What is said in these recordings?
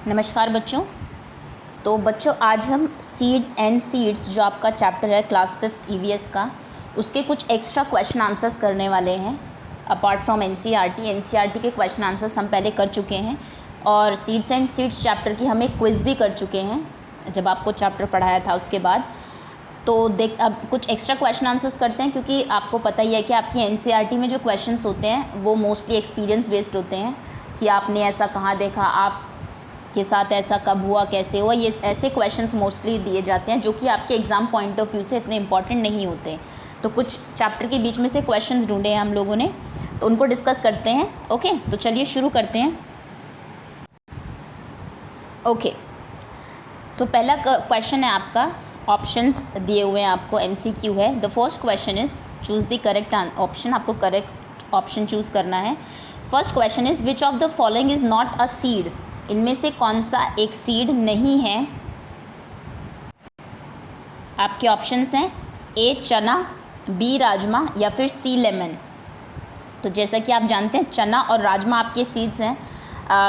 नमस्कार बच्चों। तो बच्चों आज हम सीड्स एंड सीड्स जो आपका चैप्टर है क्लास 5th ईवीएस का, उसके कुछ एक्स्ट्रा क्वेश्चन आंसर्स करने वाले हैं। अपार्ट फ्रॉम एनसीईआरटी के क्वेश्चन आंसर्स हम पहले कर चुके हैं और सीड्स एंड सीड्स चैप्टर की हम एक क्विज़ भी कर चुके हैं जब आपको चैप्टर पढ़ाया था उसके बाद। तो अब कुछ एक्स्ट्रा क्वेश्चन आंसर्स करते हैं, क्योंकि आपको पता ही है कि आपकी एनसीईआरटी में जो क्वेश्चंस होते हैं वो मोस्टली एक्सपीरियंस बेस्ड होते हैं कि आपने ऐसा कहाँ देखा, आप के साथ ऐसा कब हुआ, कैसे हुआ। ये ऐसे क्वेश्चंस मोस्टली दिए जाते हैं जो कि आपके एग्ज़ाम पॉइंट ऑफ व्यू से इतने इंपॉर्टेंट नहीं होते। तो कुछ चैप्टर के बीच में से क्वेश्चंस ढूंढे हैं हम लोगों ने, तो उनको डिस्कस करते हैं। ओके, तो चलिए शुरू करते हैं। ओके, सो पहला क्वेश्चन है आपका, ऑप्शंस दिए हुए हैं आपको, एमसीक्यू है। The first question is choose the correct option. आपको करेक्ट ऑप्शन चूज़ करना है। First question is which of the following is not a seed. इनमें से कौन सा एक सीड नहीं है। आपके ऑप्शंस हैं ए चना, बी राजमा या फिर सी लेमन। तो जैसा कि आप जानते हैं चना और राजमा आपके सीड्स हैं,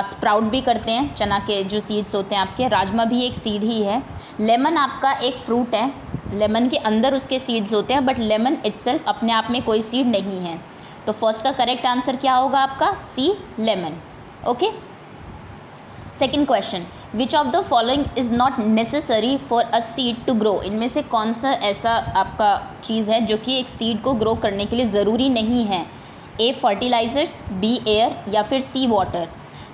स्प्राउट भी करते हैं चना के जो सीड्स होते हैं आपके। राजमा भी एक सीड ही है। लेमन आपका एक फ्रूट है, लेमन के अंदर उसके सीड्स होते हैं, बट लेमन इटसेल्फ अपने आप में कोई सीड नहीं है। तो फर्स्ट का करेक्ट आंसर क्या होगा आपका, C lemon. Okay, second question, which of the following is not necessary for a seed to grow. इनमें से कौन सा ऐसा आपका चीज़ है जो कि एक सीड को ग्रो करने के लिए ज़रूरी नहीं है। ए फर्टिलाइज़र्स, बी एयर या फिर सी वाटर।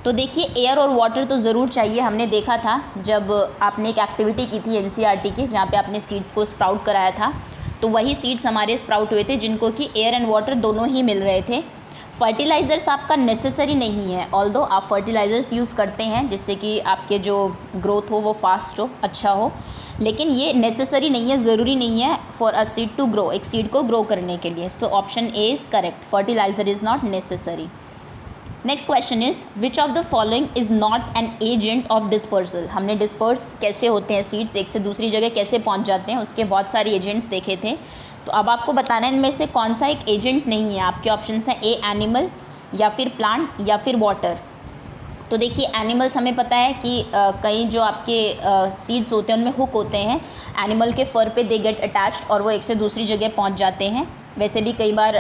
तो देखिए एयर और वाटर तो ज़रूर चाहिए। हमने देखा था जब आपने एक एक्टिविटी की थी एनसीईआरटी की, जहाँ पे आपने सीड्स को स्प्राउट कराया था, तो वही सीड्स हमारे स्प्राउट हुए थे जिनको कि एयर एंड वाटर दोनों ही मिल रहे थे। फर्टिलाइज़र्स आपका नेसेसरी नहीं है, ऑल्दो आप फर्टिलाइज़र्स यूज़ करते हैं जिससे कि आपके जो ग्रोथ हो वो फास्ट हो, अच्छा हो, लेकिन ये नेसेसरी नहीं है, ज़रूरी नहीं है for a seed to grow, एक सीड को ग्रो करने के लिए। So option A is correct, fertiliser is not necessary. Next question is which of the following is not an agent of dispersal. हमने डिस्पर्स कैसे होते हैं सीड्स, एक से दूसरी जगह कैसे पहुंच जाते हैं, उसके बहुत सारे एजेंट्स देखे थे। तो अब आपको बताना है इनमें से कौन सा एक एजेंट नहीं है। आपके ऑप्शंस हैं ए एनिमल या फिर प्लांट या फिर वाटर। तो देखिए एनिमल्स हमें पता है कि कई जो आपके सीड्स होते हैं उनमें हुक होते हैं, एनिमल के फर पे दे गेट अटैच्ड और वो एक से दूसरी जगह पहुंच जाते हैं। वैसे भी कई बार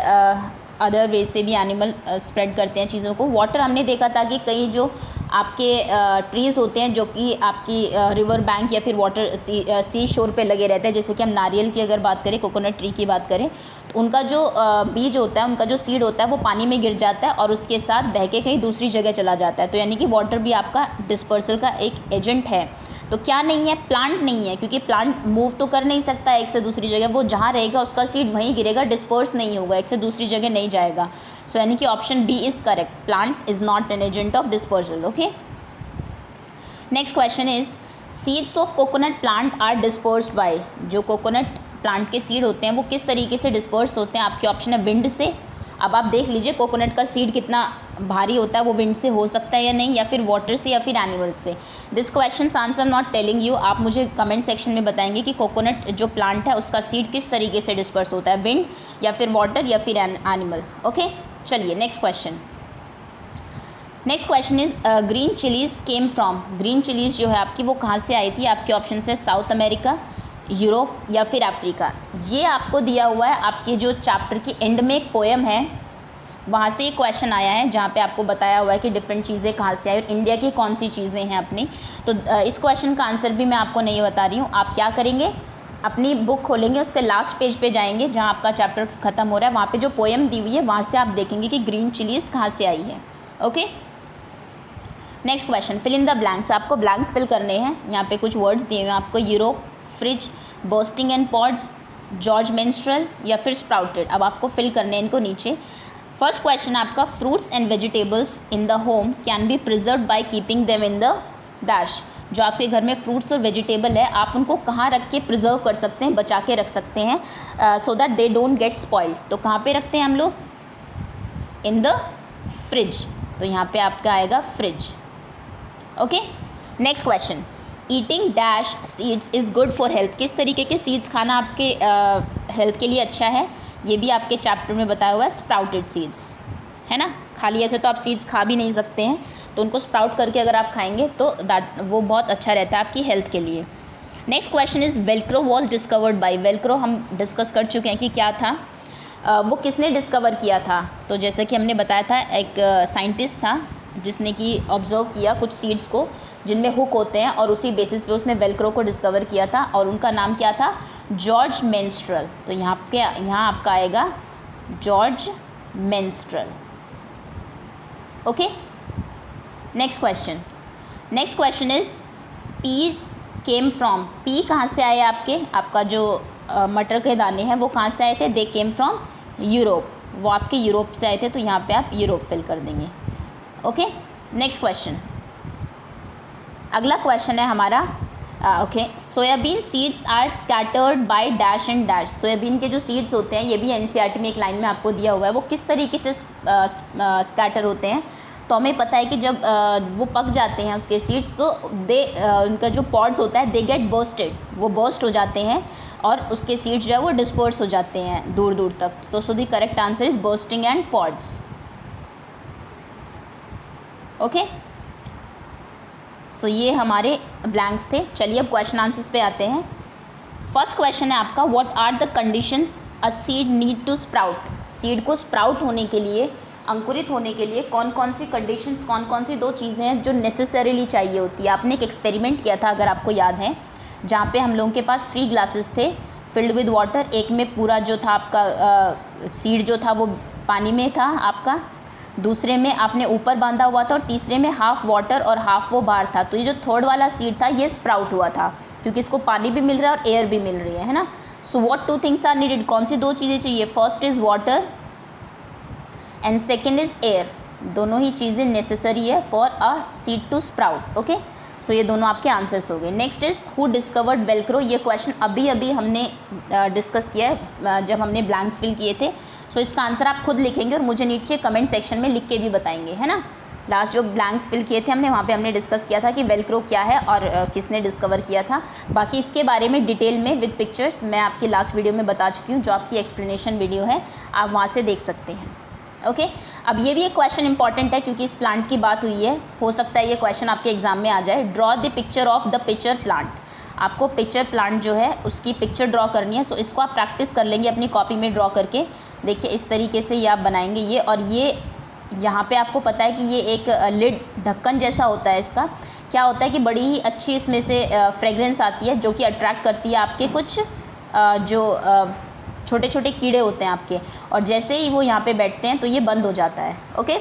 अदर वे से भी एनिमल स्प्रेड करते हैं चीज़ों को। वाटर हमने देखा था कि कई जो आपके ट्रीज़ होते हैं जो कि आपकी रिवर बैंक या फिर वाटर सी शोर पे लगे रहते हैं, जैसे कि हम नारियल की अगर बात करें, कोकोनट ट्री की बात करें, तो उनका जो बीज होता है, उनका जो सीड होता है वो पानी में गिर जाता है और उसके साथ बह के कहीं दूसरी जगह चला जाता है। तो यानी कि वाटर भी आपका डिस्पर्सल का एक एजेंट है। तो क्या नहीं है, प्लांट नहीं है, क्योंकि प्लांट मूव तो कर नहीं सकता एक से दूसरी जगह, वो जहाँ रहेगा उसका सीड वहीं गिरेगा, डिस्पर्स नहीं होगा, एक से दूसरी जगह नहीं जाएगा। सो यानी कि option B is correct, plant is not an agent of dispersal. Okay, next question is seeds of coconut plant are dispersed by. जो कोकोनट प्लांट के सीड होते हैं वो किस तरीके से डिस्पर्स होते हैं। आपके ऑप्शन है विंड से। अब आप देख लीजिए कोकोनट का सीड कितना भारी होता है, वो विंड से हो सकता है या नहीं, या फिर वाटर से या फिर एनिमल से। This question answer not telling you. आप मुझे कमेंट सेक्शन में बताएंगे कि कोकोनट जो प्लांट है उसका सीड किस तरीके से डिस्पर्स होता है, विंड या फिर वाटर या फिर एनिमल। ओके, चलिए next question. Next question is green chillies came from. Green chillies जो है आपकी वो कहाँ से आई थी। आपके ऑप्शन है साउथ अमेरिका, यूरोप या फिर अफ्रीका। ये आपको दिया हुआ है आपके जो चैप्टर की एंड में एक पोएम है, वहाँ से एक क्वेश्चन आया है जहाँ पे आपको बताया हुआ है कि डिफरेंट चीज़ें कहाँ से आई और इंडिया की कौन सी चीज़ें हैं अपनी। तो इस क्वेश्चन का आंसर भी मैं आपको नहीं बता रही हूँ। आप क्या करेंगे, अपनी बुक खोलेंगे, उसके लास्ट पेज पे जाएंगे जहाँ आपका चैप्टर ख़त्म हो रहा है, वहाँ पे जो पोएम दी हुई है वहाँ से आप देखेंगे कि ग्रीन चिलीज़ कहाँ से आई है। Okay, next question, fill in the blanks. आपको ब्लैंक्स फिल करने हैं। यहाँ पे कुछ वर्ड्स दिए हुए हैं आपको, Europe, fridge, bursting and pods, George menstrual या फिर स्प्राउटेड। अब आपको फिल करने हैं इनको नीचे। फर्स्ट क्वेश्चन आपका, fruits and vegetables in the home can be preserve by keeping them in the dash. जो आपके घर में फ्रूट्स और वेजिटेबल है आप उनको कहाँ रख के प्रिजर्व कर सकते हैं, बचा के रख सकते हैं so that they don't get spoiled. तो कहाँ पे रखते हैं हम लोग, इन द फ्रिज। तो यहाँ पे आपका आएगा fridge. Okay, next question, eating dash seeds is good for health. किस तरीके के सीड्स खाना आपके हेल्थ के लिए अच्छा है, ये भी आपके चैप्टर में बताया हुआ है, स्प्राउटेड सीड्स, है ना। खाली ऐसे तो आप सीड्स खा भी नहीं सकते हैं, तो उनको स्प्राउट करके अगर आप खाएंगे तो वो बहुत अच्छा रहता है आपकी हेल्थ के लिए। Next question is Velcro was discovered by. Velcro हम डिस्कस कर चुके हैं कि क्या था, वो किसने डिस्कवर किया था। तो जैसे कि हमने बताया था, एक साइंटिस्ट था जिसने कि ऑब्जर्व किया कुछ सीड्स को जिनमें हुक होते हैं, और उसी बेसिस पे उसने वेलक्रो को डिस्कवर किया था, और उनका नाम क्या था, जॉर्ज मेंस्ट्रल। तो यहाँ आपका आएगा George menstrual. Okay, next question is P came from. P कहाँ से आए आपके, आपका जो मटर के दाने हैं वो कहाँ से आए थे, दे केम फ्रॉम यूरोप, वो आपके यूरोप से आए थे, तो यहाँ पे आप यूरोप फिल कर देंगे। ओके, नेक्स्ट क्वेश्चन, अगला क्वेश्चन है हमारा okay, soybean seeds are scattered by dash and dash. Soybean के जो सीड्स होते हैं, ये भी एनसीईआरटी में एक लाइन में आपको दिया हुआ है, वो किस तरीके से स्कैटर होते हैं। तो हमें पता है कि जब वो पक जाते हैं उसके सीड्स, तो उनका जो पॉड्स होता है दे गेट बर्स्टेड, वो बर्स्ट हो जाते हैं और उसके सीड्स जो है वो डिस्पर्स हो जाते हैं दूर दूर तक। तो so the correct answer is bursting and pods. Okay, so ये हमारे ब्लैंक्स थे। चलिए अब क्वेश्चन आंसर्स पे आते हैं। फर्स्ट क्वेश्चन है आपका, what are the conditions a seed need to sprout. Seed को स्प्राउट होने के लिए, अंकुरित होने के लिए कौन कौन सी कंडीशंस, कौन कौन सी 2 चीज़ें हैं जो नेसेसरीली चाहिए होती है। आपने एक एक्सपेरिमेंट किया था अगर आपको याद है, जहाँ पे हम लोगों के पास 3 ग्लासेस थे फिल्ड विद वाटर। एक में पूरा जो था आपका सीड जो था वो पानी में था आपका, दूसरे में आपने ऊपर बांधा हुआ था, और तीसरे में हाफ वाटर और हाफ वो बाहर था। तो ये जो थर्ड वाला सीड था ये स्प्राउट हुआ था, क्योंकि इसको पानी भी मिल रहा है और एयर भी मिल रही है ना। So what 2 things are needed, कौन सी 2 चीज़ें चाहिए, first is water and second is air. दोनों ही चीज़ें नेसेसरी है for a seed to sprout. Okay, so ये दोनों आपके आंसर्स हो गए। Next is who discovered Velcro. ये क्वेश्चन अभी हमने डिस्कस किया है जब हमने ब्लैंक्स फिल किए थे। सो इसका आंसर आप खुद लिखेंगे और मुझे नीचे कमेंट सेक्शन में लिख के भी बताएंगे, है ना। लास्ट जो ब्लैंक्स फिल किए थे हमने, वहाँ पे हमने डिस्कस किया था कि वेलक्रो क्या है और किसने डिस्कवर किया था। बाकी इसके बारे में डिटेल में विद पिक्चर्स मैं आपकी लास्ट वीडियो में बता चुकी हूँ, जो आपकी एक्सप्लेनेशन वीडियो है, आप वहाँ से देख सकते हैं। ओके, अब ये भी एक क्वेश्चन इंपॉर्टेंट है क्योंकि इस प्लांट की बात हुई है, हो सकता है ये क्वेश्चन आपके एग्जाम में आ जाए। Draw the picture of the pitcher plant. आपको पिक्चर प्लांट जो है उसकी पिक्चर ड्रॉ करनी है। सो इसको आप प्रैक्टिस कर लेंगे अपनी कॉपी में ड्रॉ करके। देखिए इस तरीके से ये आप बनाएंगे ये, और ये यहाँ पे आपको पता है कि ये एक लिड ढक्कन जैसा होता है। इसका क्या होता है कि बड़ी ही अच्छी इसमें से फ्रेगरेंस आती है, जो कि अट्रैक्ट करती है आपके कुछ जो छोटे छोटे कीड़े होते हैं आपके, और जैसे ही वो यहाँ पे बैठते हैं तो ये बंद हो जाता है। ओके,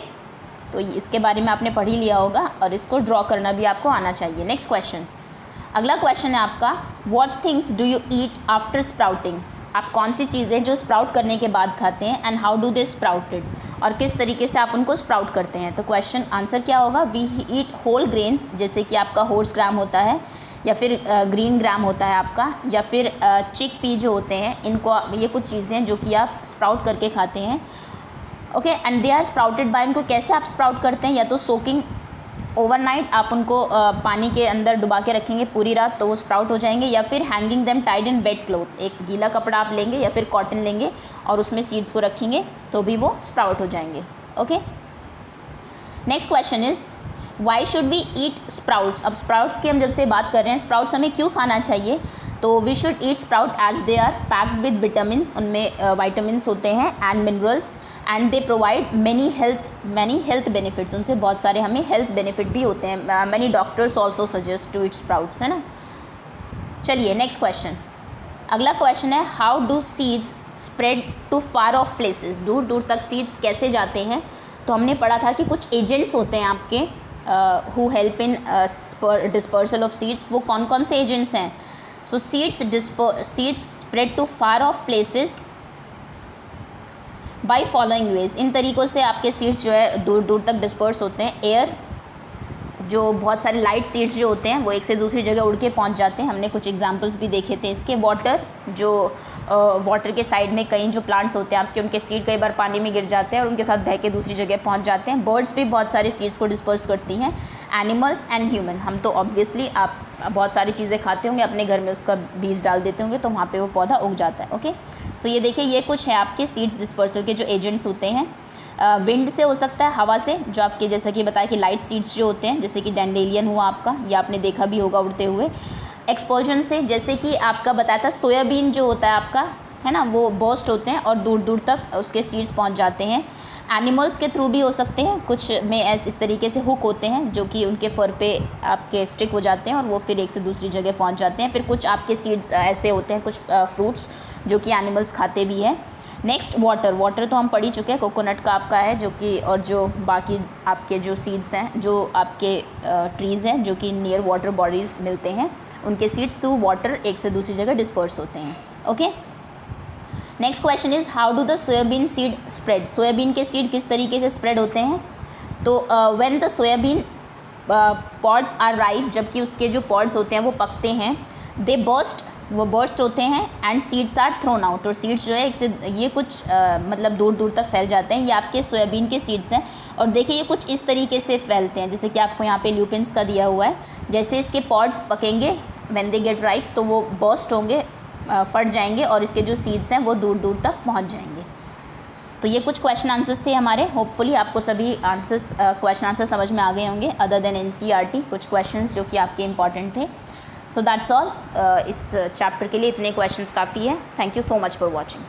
तो इसके बारे में आपने पढ़ ही लिया होगा, और इसको ड्रॉ करना भी आपको आना चाहिए। नेक्स्ट क्वेश्चन, अगला क्वेश्चन है आपका, what things do you eat after sprouting. आप कौन सी चीज़ें जो स्प्राउट करने के बाद खाते हैं, and how do they sprouted, और किस तरीके से आप उनको स्प्राउट करते हैं। तो क्वेश्चन आंसर क्या होगा, वी ईट होल ग्रेन्स, जैसे कि आपका होर्स ग्राम होता है, या फिर ग्रीन ग्राम होता है आपका, या फिर चिक पी जो होते हैं, इनको ये कुछ चीज़ें हैं जो कि आप स्प्राउट करके खाते हैं। Okay, and they are sprouted by, इनको कैसे आप स्प्राउट करते हैं, या तो सोकिंग ओवरनाइट, आप उनको पानी के अंदर डुबा के रखेंगे पूरी रात तो वो स्प्राउट हो जाएंगे, या फिर hanging them tied in wet cloth, एक गीला कपड़ा आप लेंगे या फिर कॉटन लेंगे और उसमें सीड्स को रखेंगे तो भी वो स्प्राउट हो जाएंगे। Okay, next question is why should we eat sprouts. अब स्प्राउट्स की हम जब से बात कर रहे हैं, स्प्राउट्स हमें क्यों खाना चाहिए, तो we should eat sprout as they are packed with vitamins, उनमें वाइटामिन्स होते हैं and minerals, and they provide many health benefits, उनसे बहुत सारे हमें हेल्थ बेनिफिट भी होते हैं। Many doctors also suggest to eat sprouts, है ना। चलिए नेक्स्ट क्वेश्चन, अगला क्वेश्चन है, how do seeds spread to far off places. दूर दूर तक सीड्स कैसे जाते हैं। तो हमने पढ़ा था कि कुछ एजेंट्स होते हैं आपके who help in dispersal of seeds. वो कौन कौन से एजेंट्स हैं। So seeds spread to far off places by following ways. इन तरीक़ों से आपके सीड्स जो है दूर दूर तक डिस्पर्स होते हैं। एयर, जो बहुत सारे लाइट सीड्स जो होते हैं वो एक से दूसरी जगह उड़ के पहुंच जाते हैं, हमने कुछ एग्जांपल्स भी देखे थे इसके। वाटर, जो वाटर के साइड में कई जो प्लांट्स होते हैं आपके, उनके सीड कई बार पानी में गिर जाते हैं और उनके साथ बह के दूसरी जगह पहुंच जाते हैं। बर्ड्स भी बहुत सारे सीड्स को डिस्पर्स करती हैं। एनिमल्स एंड ह्यूमन, हम तो ऑब्वियसली आप बहुत सारी चीज़ें खाते होंगे, अपने घर में उसका बीज डाल देते होंगे तो वहाँ पे वो पौधा उग जाता है। ओके, सो ये देखिए, ये कुछ है आपके सीड्स डिस्पर्सल के जो एजेंट्स होते हैं। विंड से हो सकता है, हवा से, जो आपके जैसा कि बताया कि लाइट सीड्स जो होते हैं, जैसे कि डैंडेलियन हुआ आपका, ये आपने देखा भी होगा उड़ते हुए। एक्सपल्शन से, जैसे कि आपका बताया था सोयाबीन जो होता है आपका, है ना, वो बर्स्ट होते हैं और दूर दूर तक उसके सीड्स पहुंच जाते हैं। एनिमल्स के थ्रू भी हो सकते हैं, कुछ में इस तरीके से हुक होते हैं जो कि उनके फर पे आपके स्टिक हो जाते हैं और वो फिर एक से दूसरी जगह पहुंच जाते हैं। फिर कुछ आपके सीड्स ऐसे होते हैं, कुछ फ्रूट्स जो कि एनिमल्स खाते भी हैं। नेक्स्ट वाटर, वाटर तो हम पढ़ ही चुके हैं, कोकोनट का आपका है जो कि, और जो बाकी आपके जो सीड्स हैं, जो आपके ट्रीज़ हैं जो कि नियर वाटर बॉडीज़ मिलते हैं, उनके सीड्स थ्रू वाटर एक से दूसरी जगह डिस्पर्स होते हैं। Okay, next question is how do the soybean seed spread. Soybean के सीड किस तरीके से स्प्रेड होते हैं? तो when the soybean pods are ripe, जबकि उसके जो पॉड्स होते हैं वो पकते हैं, दे बर्स्ट, वो बर्स्ट होते हैं, and seeds are thrown out, और सीड्स जो है एक से ये कुछ मतलब दूर दूर तक फैल जाते हैं। ये आपके सोयाबीन के सीड्स हैं, और देखिए ये कुछ इस तरीके से फैलते हैं, जैसे कि आपको यहाँ पे ल्यूपिन्स का दिया हुआ है। जैसे इसके पॉड्स पकेंगे, व्हेन दे गेट राइप, तो वो बर्स्ट होंगे, फट जाएंगे, और इसके जो सीड्स हैं वो दूर दूर तक पहुँच जाएंगे। तो ये कुछ क्वेश्चन आंसर्स थे हमारे। होपफुली आपको सभी आंसर्स, क्वेश्चन आंसर समझ में आ गए होंगे, अदर देन NCERT कुछ क्वेश्चंस जो कि आपके इंपॉर्टेंट थे। सो दैट्स ऑल, इस चैप्टर के लिए इतने क्वेश्चंस काफ़ी है। Thank you so much for watching.